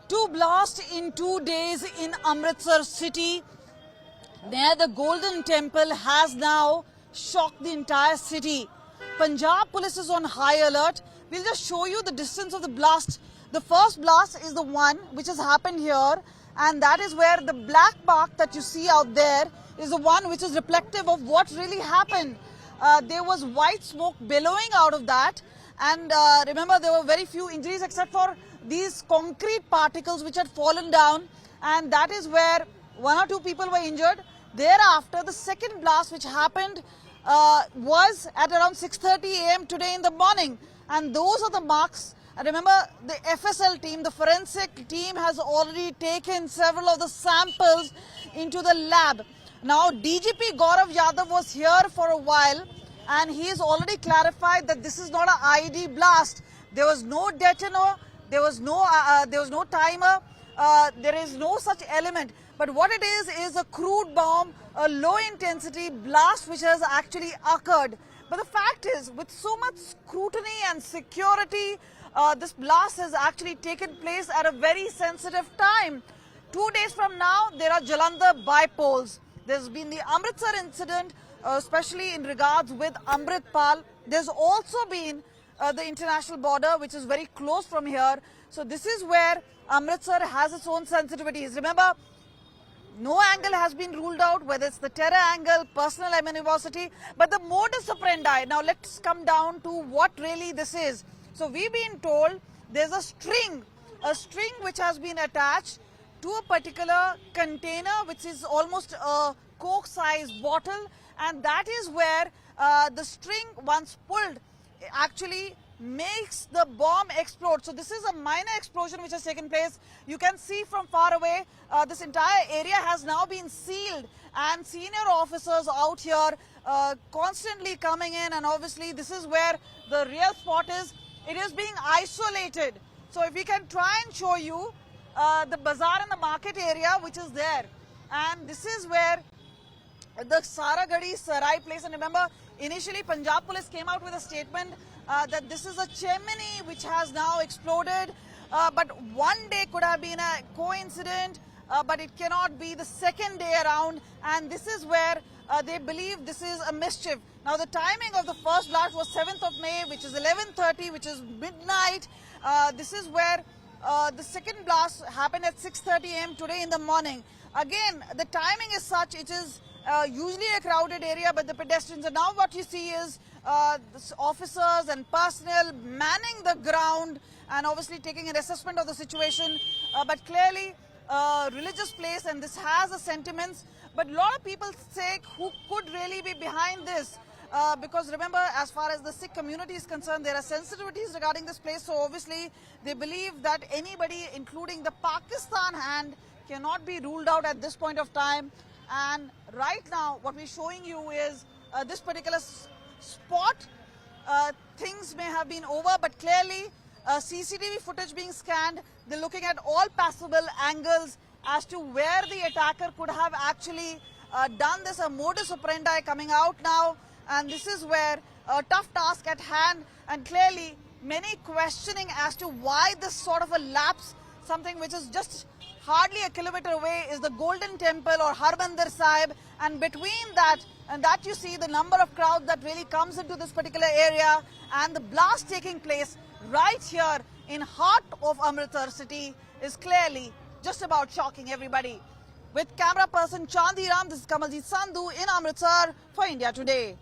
Two blasts in 2 days in Amritsar city. There the Golden Temple has now shocked the entire city. Punjab police is on high alert. We'll just show you the distance of the blast. The first blast is the one which has happened here, and that is where the black mark that you see out there is the one which is reflective of what really happened. There was white smoke billowing out of that, and remember, there were very few injuries except for these concrete particles which had fallen down, and that is where one or two people were injured. Thereafter, the second blast which happened was at around 6:30 a.m. today in the morning, and those are the marks. Remember, the FSL team, the forensic team, has already taken several of the samples into the lab. Now, DGP Gaurav Yadav was here for a while, and he has already clarified that this is not an IED blast. There was no detonator, there was no timer, there is no such element. But what it is a crude bomb, a low-intensity blast which has actually occurred. But the fact is, with so much scrutiny and security, this blast has actually taken place at a very sensitive time. 2 days from now, there are Jalandhar bipoles. There's been the Amritsar incident, especially in regards with Amritpal. There's also been the international border, which is very close from here. So this is where Amritsar has its own sensitivities. Remember, no angle has been ruled out, whether it's the terror angle, personal animosity, but the modus operandi. Now let's come down to what really this is. So we've been told there's a string which has been attached to a particular container, which is almost a Coke-sized bottle, and that is where the string, once pulled, actually makes the bomb explode. So this is a minor explosion which has taken place. You can see from far away, this entire area has now been sealed, and senior officers out here constantly coming in, and obviously this is where the real spot is. It is being isolated. So if we can try and show you the bazaar and the market area which is there, and this is where the Saragadi Sarai place. And remember, initially Punjab police came out with a statement that this is a chimney which has now exploded, but one day could have been a coincidence, but it cannot be the second day around, and this is where they believe this is a mischief. Now the timing of the first blast was 7th of May, which is 11:30, which is midnight. This is where the second blast happened at 6:30 a.m. today in the morning. Again, the timing is such, it is usually a crowded area, but the pedestrians, and now what you see is officers and personnel manning the ground and obviously taking an assessment of the situation, but clearly religious place, and this has a sentiments. But a lot of people say who could really be behind this, because remember, as far as the Sikh community is concerned, there are sensitivities regarding this place. So obviously they believe that anybody, including the Pakistan hand, cannot be ruled out at this point of time. And right now what we're showing you is this particular spot. Things may have been over, but clearly CCTV footage being scanned, they're looking at all possible angles as to where the attacker could have actually done this. A modus operandi coming out now, and this is where a tough task at hand, and clearly many questioning as to why this sort of a lapse, something which is just hardly a kilometer away, is the Golden Temple or Harmandir Sahib, and between that and that you see the number of crowd that really comes into this particular area, and the blast taking place right here in heart of Amritsar city is clearly just about shocking everybody. With camera person Chandiram, this is Kamaljeet Sandhu in Amritsar for India Today.